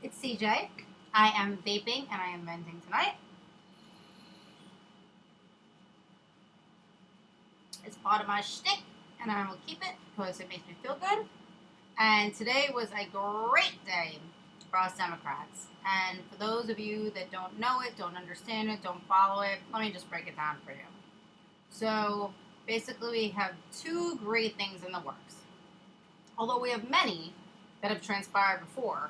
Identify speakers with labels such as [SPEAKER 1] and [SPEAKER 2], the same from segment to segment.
[SPEAKER 1] It's CJ. I am vaping and I am venting tonight. It's part of my shtick and I will keep it because it makes me feel good. And today was a great day for us Democrats. And for those of you that don't know it, don't understand it, don't follow it, let me just break it down for you. So basically we have two great things in the works. Although we have many that have transpired before,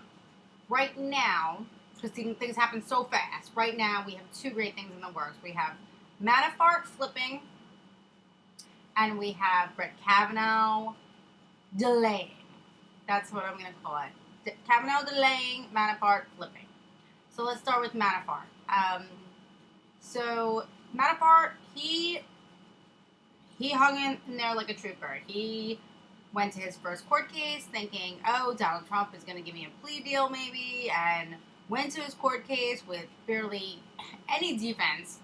[SPEAKER 1] right now, because things happen so fast, right now we have two great things in the works. We have Manafart flipping, and we have Brett Kavanaugh delaying. That's what I'm going to call it. Kavanaugh delaying, Manafart flipping. So let's start with Manafart. So Manafart, he hung in there like a trooper. He went to his first court case thinking, oh, Donald Trump is going to give me a plea deal maybe, and went to his court case with barely any defense.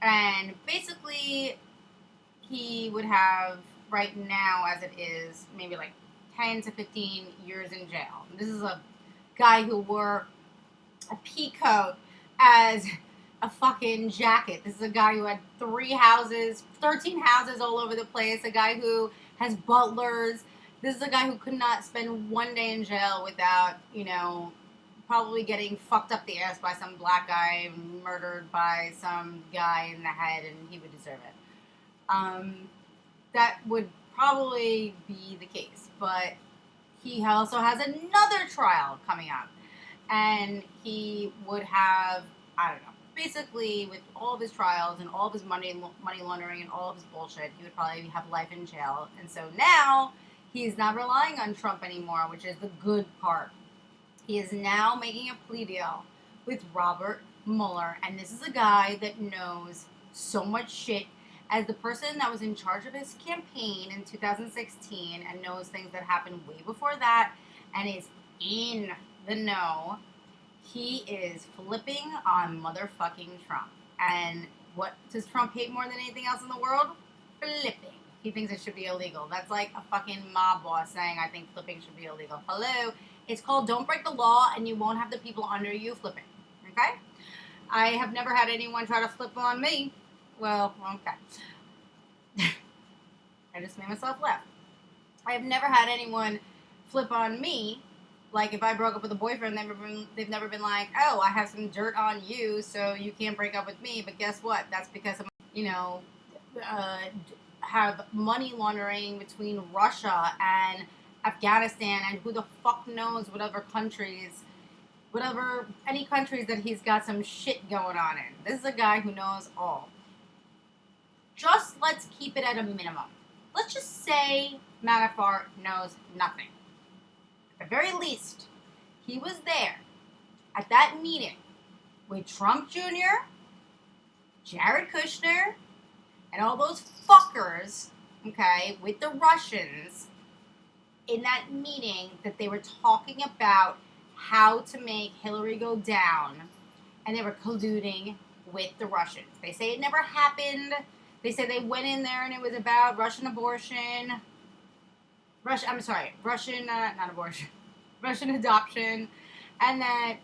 [SPEAKER 1] And basically, he would have, right now as it is, maybe like 10 to 15 years in jail. This is a guy who wore a pea coat as a fucking jacket. This is a guy who had 13 houses all over the place. A guy who has butlers. This is a guy who could not spend one day in jail without, probably getting fucked up the ass by some black guy, murdered by some guy in the head, and he would deserve it. That would probably be the case, but he also has another trial coming up, and he would have, I don't know, basically with all of his trials and all of his money laundering and all of his bullshit, he would probably have life in jail. And so now he's not relying on Trump anymore, which is the good part. He is now making a plea deal with Robert Mueller, and this is a guy that knows so much shit as the person that was in charge of his campaign in 2016 and knows things that happened way before that and is in the know. He is flipping on motherfucking Trump. And what does Trump hate more than anything else in the world? Flipping. He thinks it should be illegal. That's like a fucking mob boss saying, I think flipping should be illegal. Hello? It's called don't break the law and you won't have the people under you flipping. Okay? I have never had anyone try to flip on me. Well, okay. I just made myself laugh. I have never had anyone flip on me. Like, if I broke up with a boyfriend, they've never been like, oh, I have some dirt on you, so you can't break up with me. But guess what? That's because of, have money laundering between Russia and Afghanistan and who the fuck knows any countries that he's got some shit going on in. This is a guy who knows all. Just let's keep it at a minimum. Let's just say Manafart knows nothing. At the very least, he was there at that meeting with Trump Jr., Jared Kushner, and all those fuckers, okay, with the Russians in that meeting that they were talking about how to make Hillary go down, and they were colluding with the Russians. They say it never happened. They say they went in there and it was about Russian abortion. Russian adoption, and that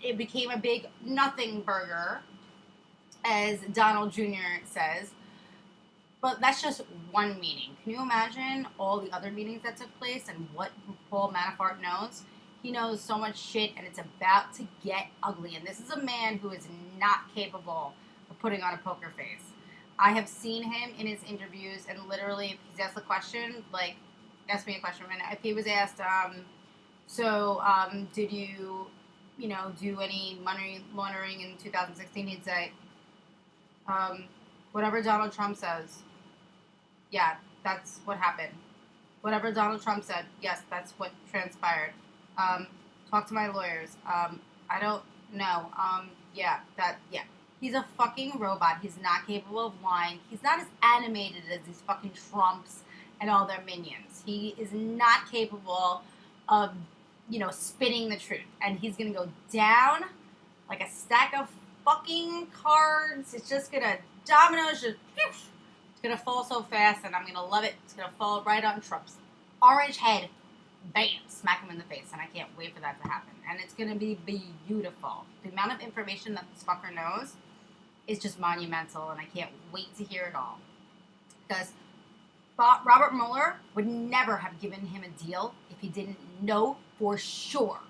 [SPEAKER 1] it became a big nothing burger, as Donald Jr. says. But that's just one meeting. Can you imagine all the other meetings that took place and what Paul Manafart knows? He knows so much shit, and it's about to get ugly. And this is a man who is not capable of putting on a poker face. I have seen him in his interviews, and literally, if he's asked a question, like, ask me a question. And if he was asked, did you, do any money laundering in 2016? He'd say, whatever Donald Trump says, yeah, that's what happened. Whatever Donald Trump said, yes, that's what transpired. Talk to my lawyers. I don't know. Yeah. He's a fucking robot. He's not capable of lying. He's not as animated as these fucking Trumps and all their minions. He is not capable of, spinning the truth. And he's going to go down like a stack of fucking cards. It's just going to, dominoes, it's going to fall so fast, and I'm going to love it. It's going to fall right on Trump's orange head. bam, smack him in the face. And I can't wait for that to happen. And it's going to be beautiful. The amount of information that this fucker knows is just monumental, and I can't wait to hear it all. Because Robert Mueller would never have given him a deal if he didn't know for sure,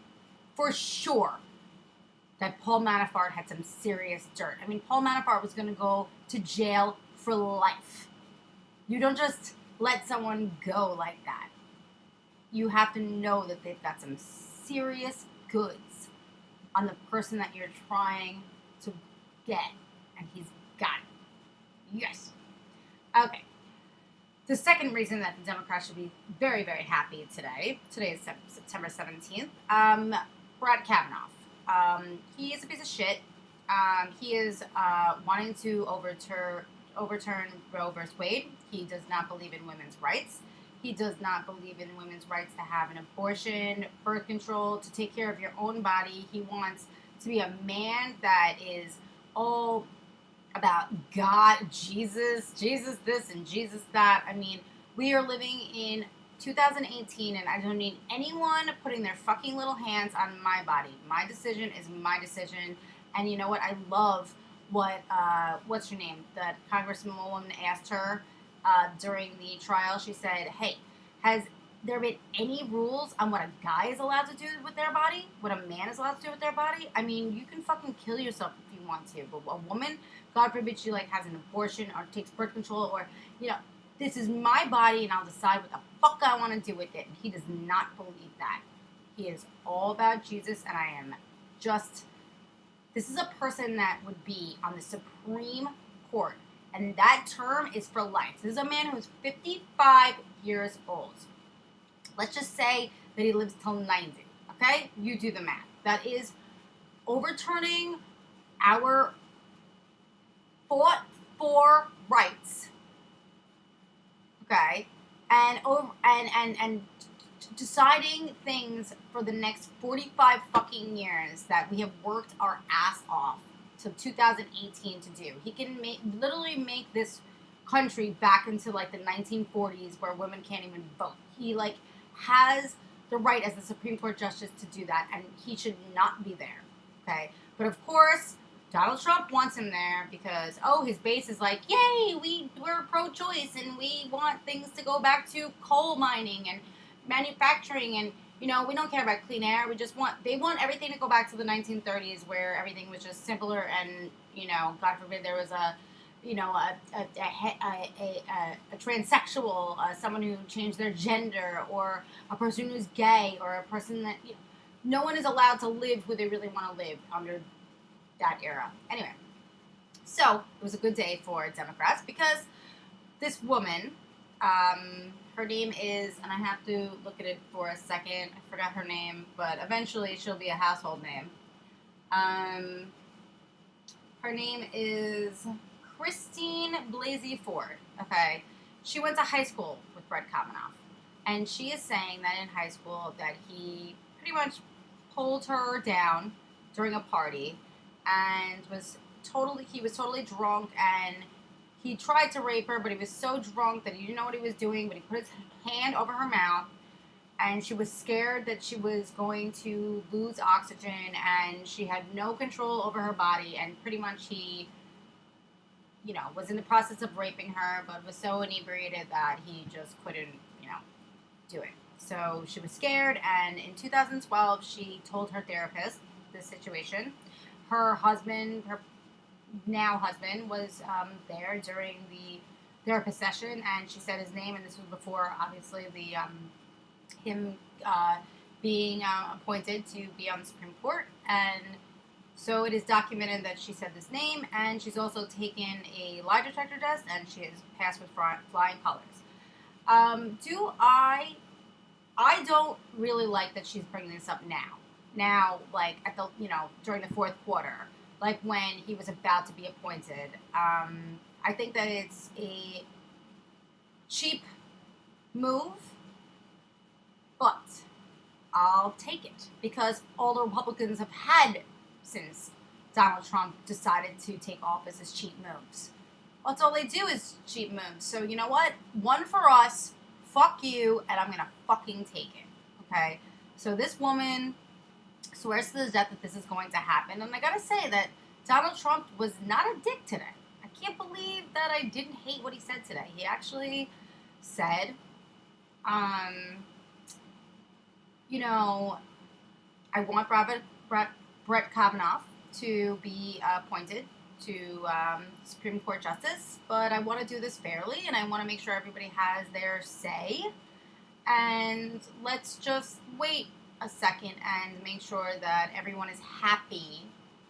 [SPEAKER 1] that Paul Manafart had some serious dirt. I mean, Paul Manafart was going to go to jail for life. You don't just let someone go like that. You have to know that they've got some serious goods on the person that you're trying to get. And he's got it. Yes. Okay. The second reason that the Democrats should be very, very happy today is September 17th, Brett Kavanaugh. He is a piece of shit. He is wanting to overturn Roe versus Wade. He does not believe in women's rights. He does not believe in women's rights to have an abortion, birth control, to take care of your own body. He wants to be a man that is all about God, Jesus this and Jesus that. I mean, we are living in 2018, and I don't need anyone putting their fucking little hands on my body. My decision is my decision. And you know what? I love what, what's her name? That Congresswoman asked her during the trial. She said, hey, has there been any rules on what a guy is allowed to do with their body? What a man is allowed to do with their body? I mean, you can fucking kill yourself if you want to, but a woman, God forbid she like has an abortion or takes birth control, or, you know, this is my body and I'll decide what the fuck I want to do with it. And he does not believe that. He is all about Jesus, and I am just, this is a person that would be on the Supreme Court, and that term is for life. This is a man who's 55 years old. Let's just say that he lives till 90, okay? You do the math. That is overturning our fought for rights, okay? And deciding things for the next 45 fucking years that we have worked our ass off to 2018 to do. He can literally make this country back into like the 1940s where women can't even vote. He like has the right as the Supreme Court justice to do that, and he should not be there, okay? But of course, Donald Trump wants him there because, oh, his base is like, yay, we're pro-choice and we want things to go back to coal mining and manufacturing, and, you know, we don't care about clean air. They want everything to go back to the 1930s where everything was just simpler, and, you know, God forbid there was a transsexual, someone who changed their gender, or a person who's gay, or a person that, you know, no one is allowed to live who they really want to live under that era. Anyway, so it was a good day for Democrats because this woman, her name is, and I have to look at it for a second, I forgot her name, but eventually she'll be a household name. Her name is Christine Blasey Ford, okay? She went to high school with Brett Kavanaugh, and she is saying that in high school that he pretty much pulled her down during a party and he was totally drunk, and he tried to rape her, but he was so drunk that he didn't know what he was doing, but he put his hand over her mouth, and she was scared that she was going to lose oxygen, and she had no control over her body, and pretty much he, you know, was in the process of raping her, but was so inebriated that he just couldn't, you know, do it. So she was scared, and in 2012, she told her therapist this situation. Her husband, her now husband, was there during the therapist session, and she said his name, and this was before, obviously, him being appointed to be on the Supreme Court, and so it is documented that she said this name, and she's also taken a lie detector test, and she has passed with flying colors. I don't really like that she's bringing this up now. Now, like, at the, you know, during the fourth quarter, like when he was about to be appointed. I think that it's a cheap move, but I'll take it because all the Republicans have had since Donald Trump decided to take office as cheap moves. That's all they do is cheap moves. So you know what? One for us, fuck you, and I'm gonna fucking take it. Okay? So this woman swears to the death that this is going to happen. And I gotta say that Donald Trump was not a dick today. I can't believe that I didn't hate what he said today. He actually said, um, you know, I want Brett Kavanaugh to be appointed to Supreme Court Justice, but I want to do this fairly, and I want to make sure everybody has their say. And let's just wait a second and make sure that everyone is happy.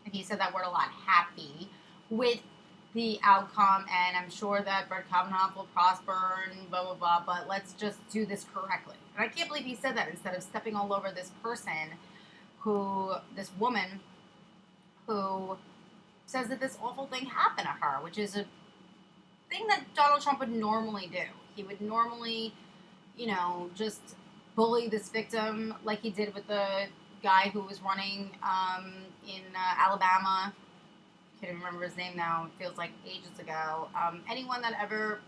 [SPEAKER 1] And he said that word a lot, happy, with the outcome. And I'm sure that Brett Kavanaugh will prosper and blah, blah, blah. But let's just do this correctly. And I can't believe he said that instead of stepping all over this person this woman who says that this awful thing happened to her, which is a thing that Donald Trump would normally do. He would normally, just bully this victim like he did with the guy who was running in Alabama. I can't even remember his name now. It feels like ages ago. Anyone that ever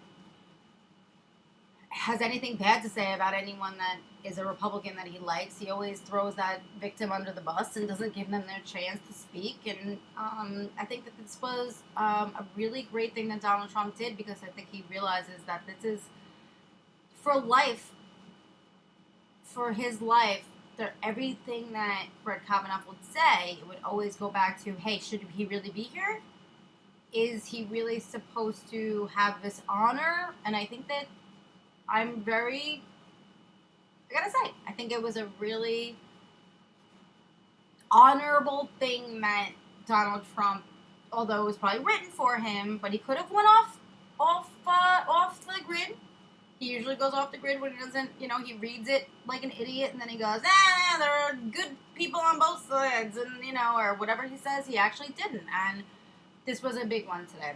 [SPEAKER 1] has anything bad to say about anyone that is a Republican that he likes, he always throws that victim under the bus and doesn't give them their chance to speak. And I think that this was a really great thing that Donald Trump did, because I think he realizes that this is for life, for his life, everything that Brett Kavanaugh would say, it would always go back to, hey, should he really be here? Is he really supposed to have this honor? And I think that I gotta say, I think it was a really honorable thing that Donald Trump, although it was probably written for him, but he could have went off the grid. He usually goes off the grid when he doesn't, he reads it like an idiot, and then he goes, there are good people on both sides, and, or whatever he says. He actually didn't, and this was a big one today,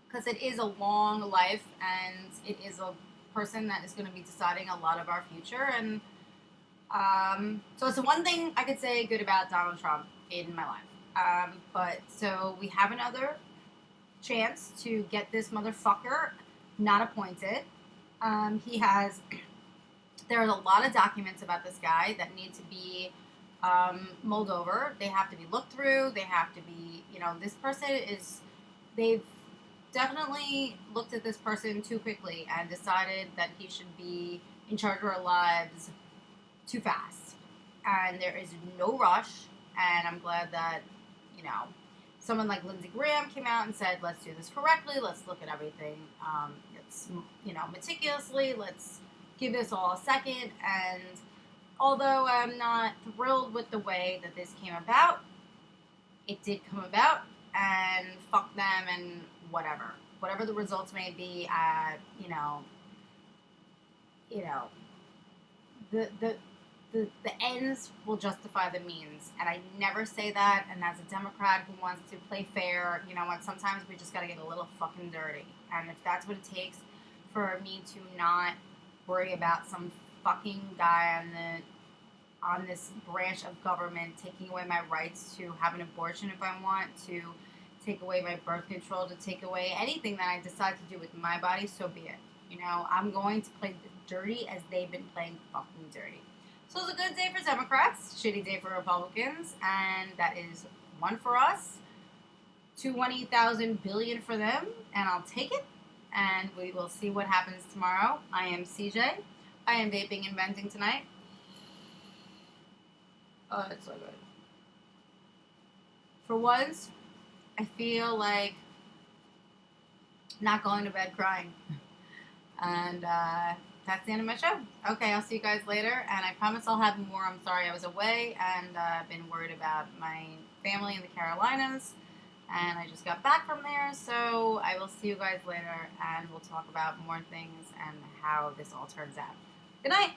[SPEAKER 1] because it is a long life, and it is a person that is going to be deciding a lot of our future, and so it's the one thing I could say good about Donald Trump in my life. But so we have another chance to get this motherfucker not appointed. There are a lot of documents about this guy that need to be mulled over. They have to be looked through. They have to be, this person they've definitely looked at this person too quickly and decided that he should be in charge of our lives too fast. And there is no rush. And I'm glad that, someone like Lindsey Graham came out and said, let's do this correctly. Let's look at everything, meticulously. Let's give this all a second. And although I'm not thrilled with the way that this came about, it did come about, and fuck them and whatever the results may be. The ends will justify the means, and I never say that. And as a Democrat who wants to play fair, sometimes we just got to get a little fucking dirty. And if that's what it takes for me to not worry about some fucking guy on this branch of government taking away my rights to have an abortion if I want, to take away my birth control, to take away anything that I decide to do with my body, so be it. I'm going to play dirty as they've been playing fucking dirty. So it's a good day for Democrats, shitty day for Republicans, and that is one for us, 220,000 billion for them, and I'll take it, and we will see what happens tomorrow. I am CJ. I am vaping and venting tonight. Oh, it's so good. For once, I feel like not going to bed crying. And that's the end of my show. Okay, I'll see you guys later. And I promise I'll have more. I'm sorry I was away, and I've been worried about my family in the Carolinas. And I just got back from there. So I will see you guys later, and we'll talk about more things and how this all turns out. Good night.